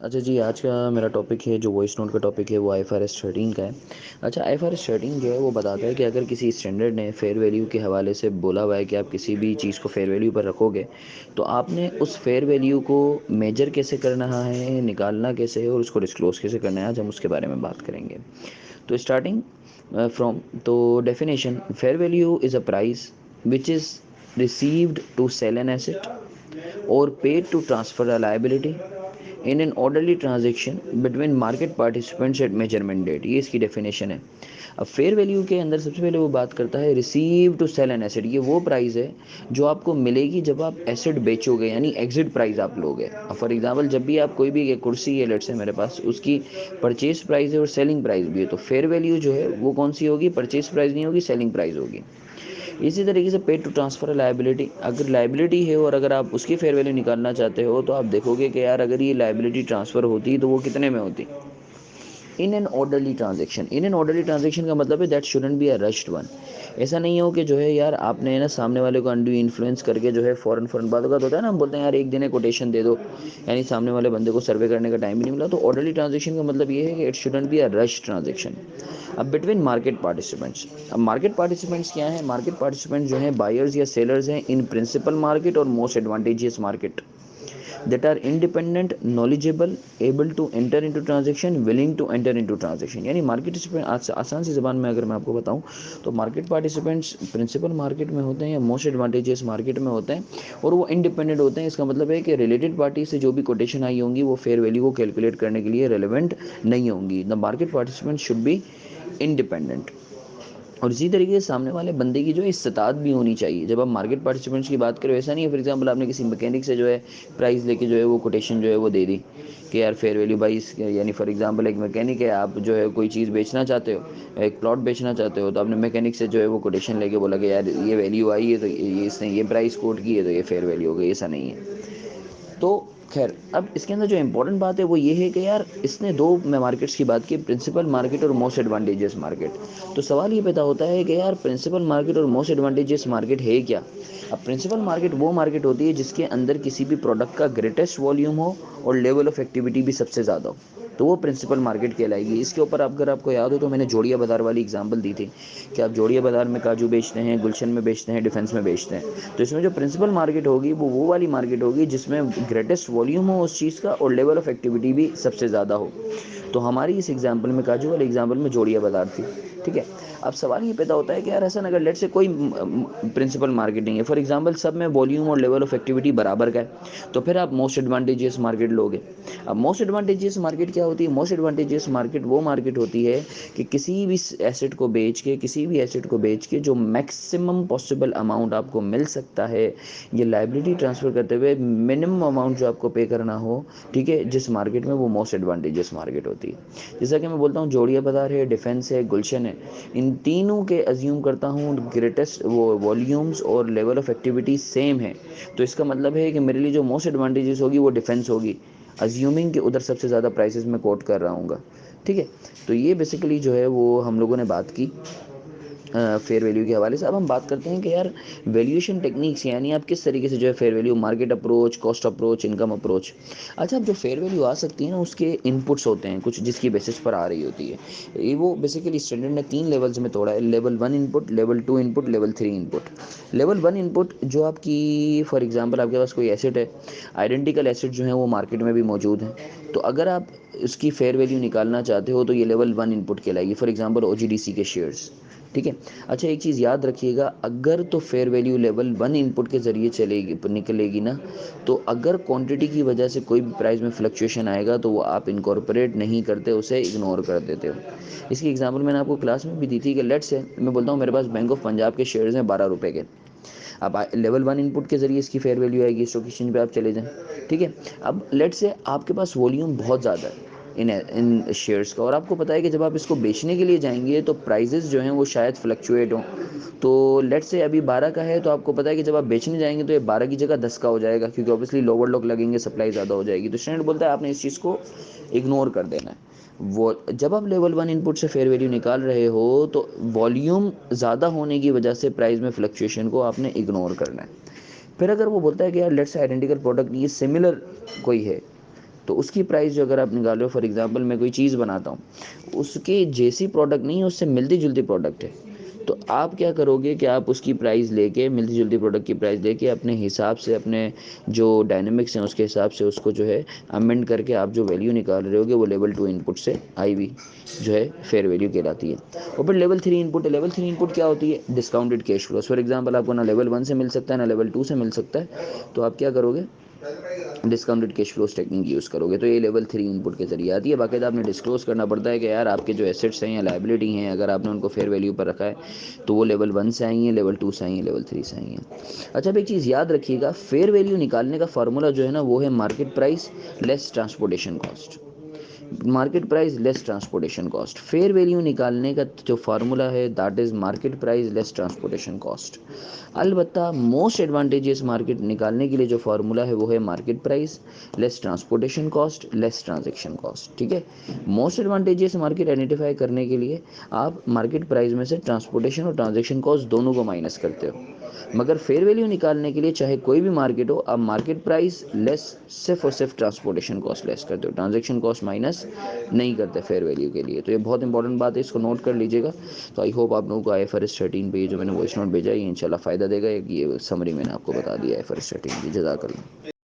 اچھا جی، آج کا میرا ٹاپک ہے جو وائس نوٹ کا ٹاپک ہے وہ آئی ایف آر ایس 13 کا ہے۔ اچھا، آئی ایف آر ایس 13 جو ہے وہ بتاتا ہے کہ اگر کسی اسٹینڈرڈ نے فیئر ویلیو کے حوالے سے بولا ہوا ہے کہ آپ کسی بھی چیز کو فیئر ویلیو پر رکھو گے تو آپ نے اس فیئر ویلیو کو میجر کیسے کرنا ہے، نکالنا کیسے ہے اور اس کو ڈسکلوز کیسے کرنا ہے، آج ہم اس کے بارے میں بات کریں گے۔ تو اسٹارٹنگ فرام تو definition: fair value is a price which is received to sell an asset or paid to transfer a liability in an orderly transaction between market participants at measurement date۔ یہ اس کی definition ہے۔ اب fair value کے اندر سب سے پہلے وہ بات کرتا ہے receive to sell an asset. یہ وہ پرائز ہے جو آپ کو ملے گی جب آپ ایسٹ بیچو گے، یعنی ایگزٹ پرائز آپ لوگے۔ فار ایگزامپل جب بھی آپ کوئی بھی ایک کرسی ہے لیٹ سے میرے پاس، اس کی پرچیز پرائز ہے اور سیلنگ پرائز بھی ہے، تو فیئر ویلیو جو ہے وہ کون سی ہوگی؟ پرچیز پرائز نہیں ہوگی، سیلنگ پرائز ہوگی۔ اسی طریقے سے پیڈ ٹو ٹرانسفر لائبلٹی، اگر لائبلٹی ہے اور اگر آپ اس کی فیئر ویلیو نکالنا چاہتے ہو تو آپ دیکھو گے کہ یار اگر یہ لائبلٹی ٹرانسفر ہوتی تو وہ کتنے میں ہوتی؟ In an orderly transaction. In an orderly transaction کا مطلب ہے that shouldn't be a rushed one. ایسا نہیں ہو کہ جو ہے یار آپ نے نا سامنے والے کو انڈو انفلوئنس کر کے جو ہے فوراً بعد کا ہوتا ہے نا، ہم بولتے ہیں یار ایک دن کوٹیشن دے دو، یعنی سامنے والے بندے کو سروے کرنے کا ٹائم بھی نہیں ملا۔ تو آرڈرلی ٹرانزیکشن کا مطلب یہ ہے کہ it shouldn't be a rush transaction. اب بٹوین مارکیٹ پارٹیسپینٹس، اب مارکیٹ پارٹیسپینٹس کیا ہیں؟ مارکیٹ پارٹیسپینٹس جو ہیں بائرز یا سیلرز ہیں ان پرنسپل مارکیٹ اور most advantageous market that are independent, knowledgeable, able to enter into transaction, willing to enter into transaction۔ یعنی مارکیٹ آسان سی زبان میں اگر میں آپ کو بتاؤں تو مارکیٹ پارٹیسپینٹس پرنسپل مارکیٹ میں ہوتے ہیں یا موسٹ ایڈوانٹیجز مارکیٹ میں ہوتے ہیں اور وہ انڈیپینڈنٹ ہوتے ہیں۔ اس کا مطلب ہے کہ ریلیٹڈ پارٹی سے جو بھی کوٹیشن آئی ہوں گی وہ فیئر ویلیو کو کیلکولیٹ کرنے کے لیے ریلیونٹ نہیں ہوں گی۔ The market participant should be independent. اور اسی طریقے سے سامنے والے بندے کی جو ہے استطاعت بھی ہونی چاہیے۔ جب آپ مارکیٹ پارٹیسپینٹس کی بات کرو، ایسا نہیں ہے فار ایگزامپل آپ نے کسی میکینک سے جو ہے پرائز لے کے جو ہے وہ کوٹیشن جو ہے وہ دے دی کہ یار فیئر ویلیو بائی، یعنی فار ایگزامپل ایک میکینک ہے، آپ جو ہے کوئی چیز بیچنا چاہتے ہو، ایک پلاٹ بیچنا چاہتے ہو، تو آپ نے میکینک سے جو ہے وہ کوٹیشن لے کے بولا کہ یار یہ ویلیو آئی ہے تو یہ اس نے یہ پرائز کوٹ کی ہے تو یہ فیئر ویلیو ہو گئی۔ ایسا نہیں ہے۔ تو خیر اب اس کے اندر جو امپورٹنٹ بات ہے وہ یہ ہے کہ یار اس نے دو میں مارکیٹس کی بات کی، پرنسپل مارکیٹ اور موسٹ ایڈوانٹیجز مارکیٹ۔ تو سوال یہ پیدا ہوتا ہے کہ یار پرنسپل مارکیٹ اور موسٹ ایڈوانٹیجز مارکیٹ ہے کیا؟ اب پرنسپل مارکیٹ وہ مارکیٹ ہوتی ہے جس کے اندر کسی بھی پروڈکٹ کا گریٹسٹ والیوم ہو اور لیول آف ایکٹیویٹی بھی سب سے زیادہ ہو، تو وہ پرنسپل مارکیٹ کہلائے گی۔ اس کے اوپر اگر آپ کو یاد ہو تو میں نے جوڑیا بازار والی ایگزامپل دی تھی کہ آپ جوڑیا بازار میں کاجو بیچتے ہیں، گلشن میں بیچتے ہیں، ڈیفینس میں بیچتے ہیں، تو اس میں جو پرنسپل مارکیٹ ہوگی وہ والی مارکیٹ ہوگی جس میں گریٹسٹ والیوم ہو اس چیز کا اور لیول آف ایکٹیویٹی بھی سب سے زیادہ ہو۔ تو ہماری اس ایگزامپل میں کاجو والی ایگزامپل میں جوڑیا بازار تھی، ٹھیک ہے۔ اب سوال یہ پیدا ہوتا ہے کہ یار ایسا اگر لیٹ سے کوئی پرنسپل مارکیٹ نہیں ہے، فار ایگزامپل سب میں والیوم اور لیول آف ایکٹیویٹی برابر کا ہے، تو پھر آپ موسٹ ایڈوانٹیجز مارکیٹ لوگے۔ اب موسٹ ایڈوانٹیجز مارکیٹ کیا ہوتی ہے؟ موسٹ ایڈوانٹیجز مارکیٹ وہ مارکیٹ ہوتی ہے کہ کسی بھی ایسٹ کو بیچ کے جو میکسیمم پاسبل اماؤنٹ آپ کو مل سکتا ہے، یہ لائبلٹی ٹرانسفر کرتے ہوئے منیمم اماؤنٹ جو آپ کو پے کرنا ہو، ٹھیک ہے، جس مارکیٹ میں وہ موسٹ ایڈوانٹیجز مارکیٹ ہوتی ہے۔ جیسا کہ میں بولتا ہوں جوڑیا بازار ہے، ڈیفینس ہے، گلشن ہے، ان تینوں کے ازیوم کرتا ہوں گریٹسٹ وہ والیومز اور لیول آف ایکٹیویٹی سیم ہے، تو اس کا مطلب ہے کہ میرے لیے جو موسٹ ایڈوانٹیجز ہوگی وہ ڈیفینس ہوگی، ازیومنگ کہ ادھر سب سے زیادہ پرائسز میں کوٹ کر رہا ہوں گا، ٹھیک ہے۔ تو یہ بیسیکلی جو ہے وہ ہم لوگوں نے بات کی فیئر ویلیو کے حوالے سے۔ اب ہم بات کرتے ہیں کہ یار ویلیویشن ٹیکنیکس، یعنی آپ کس طریقے سے جو ہے fair value, market approach, cost approach, income approach. اچھا، اب جو فیئر ویلیو آ سکتی ہے نا اس کے انپٹس ہوتے ہیں کچھ جس کی بیسس پر آ رہی ہوتی ہے۔ یہ وہ بیسیکلی اسٹینڈرڈ نے 3 لیولز میں توڑا ہے: level 1 input, level 2 input, level 3 input. Level 1 input جو آپ کی فار ایگزامپل آپ کے پاس کوئی ایسٹ ہے، آئیڈینٹیکل ایسٹ جو ہیں وہ مارکیٹ میں بھی موجود ہیں، تو اگر آپ اس کی فیئر ویلیو نکالنا چاہتے ہو تو یہ لیول 1 انپٹ کہلائے گی، for example O G D C کے شیئرز، ٹھیک ہے۔ اچھا ایک چیز یاد رکھیے گا، اگر تو فیئر ویلیو لیول 1 انپٹ کے ذریعے نکلے گی نا، تو اگر کوانٹٹی کی وجہ سے کوئی بھی پرائز میں فلکچویشن آئے گا تو وہ آپ انکارپوریٹ نہیں کرتے، اسے اگنور کر دیتے ہو۔ اس کی ایگزامپل میں نے آپ کو کلاس میں بھی دی تھی کہ لیٹ سے میں بولتا ہوں میرے پاس بینک آف پنجاب کے شیئرز ہیں 12 روپے کے، اب لیول 1 انپٹ کے ذریعے اس کی فیئر ویلیو آئے گی، اسٹاک ایکسچینج پہ آپ چلے جائیں، ٹھیک ہے۔ اب لیٹ سے آپ کے پاس والیوم بہت زیادہ ہے ان شیئرز کا، اور آپ کو پتہ ہے کہ جب آپ اس کو بیچنے کے لیے جائیں گے تو پرائزز جو ہیں وہ شاید فلکچویٹ ہوں، تو لیٹ سے ابھی 12 کا ہے تو آپ کو پتہ ہے کہ جب آپ بیچنے جائیں گے تو یہ 12 کی جگہ 10 کا ہو جائے گا، کیونکہ اوبیسلی لوور لوگ لگیں گے، سپلائی زیادہ ہو جائے گی، تو اسٹینڈرڈ بولتا ہے آپ نے اس چیز کو اگنور کر دینا ہے۔ وہ جب آپ لیول 1 انپٹ سے فیئر ویلیو نکال رہے ہو تو والیوم زیادہ ہونے کی وجہ سے پرائز میں فلکچویشن کو آپ نے اگنور کرنا ہے۔ پھر اگر وہ بولتا ہے کہ یار لیٹس آئیڈینٹیکل پروڈکٹ یہ سملر کوئی ہے، تو اس کی پرائس جو اگر آپ نکال رہے ہو، فار ایگزامپل میں کوئی چیز بناتا ہوں، اس کے جیسی پروڈکٹ نہیں ہے، اس سے ملتی جلتی پروڈکٹ ہے، تو آپ کیا کرو گے کہ آپ اس کی پرائز لے کے، ملتی جلتی پروڈکٹ کی پرائز لے کے، اپنے حساب سے، اپنے جو ڈائنامکس ہیں اس کے حساب سے اس کو جو ہے امینڈ کر کے آپ جو ویلیو نکال رہے ہوگے وہ لیول 2 ان پٹ سے آئی ہوئی جو ہے فیئر ویلیو کہلاتی ہے۔ اور پھر لیول 3 ان پٹ ہے۔ لیول 3 ان پٹ کیا ہوتی ہے؟ Discounted cash flows. For example آپ کو نہ لیول 1 سے مل سکتا ہے، نہ لیول 2 سے مل سکتا ہے، تو آپ کیا کرو گے؟ Discounted cash flows technique use کرو گے، تو یہ لیول 3 ان پٹ کے ذریعے آتی ہے۔ باقاعدہ آپ نے ڈسکلوز کرنا پڑتا ہے کہ یار آپ کے جو ایسیٹس ہیں یا لائبلٹی ہیں، اگر آپ نے ان کو فیئر ویلیو پر رکھا ہے تو وہ لیول 1 سے آئی ہیں، لیول 2 سے آئی ہیں، لیول 3 سے آئی ہیں۔ اچھا اب ایک چیز یاد رکھیے گا، فیئر ویلیو نکالنے کا فارمولا جو ہے نا وہ ہے market price less transportation cost. Market price less transportation cost. Fair value نکالنے کا جو فارمولا ہے that is market price less transportation cost. البتہ موسٹ ایڈوانٹیجز مارکیٹ نکالنے کے لیے جو فارمولا ہے وہ ہے market price less transportation cost less transaction cost, ٹھیک ہے۔ موسٹ ایڈوانٹیجز مارکیٹ آئیڈینٹیفائی کرنے کے لیے آپ مارکیٹ پرائز میں سے ٹرانسپورٹیشن اور ٹرانزیکشن کاسٹ دونوں کو مائنس کرتے ہو، مگر فیئر ویلیو نکالنے کے لیے چاہے کوئی بھی مارکیٹ ہو، آپ مارکیٹ پرائز لیس صرف اور صرف ٹرانسپورٹیشن کاسٹ لیس کرتے ہو، ٹرانزیکشن کاسٹ مائنس نہیں کرتے فیئر ویلیو کے لیے۔ تو یہ بہت انپورٹنٹ بات ہے، اس کو نوٹ کر لیجیے گا۔ تو آئی ہوپ آپ لوگوں کو IFRS 13 پہ یہ جو میں نے وائس نوٹ بھیجا ہے یہ انشاءاللہ فائدہ دے گا۔ یہ سمری میں نے آپ کو بتا دیا IFRS 13 کی۔ جزاک اللہ۔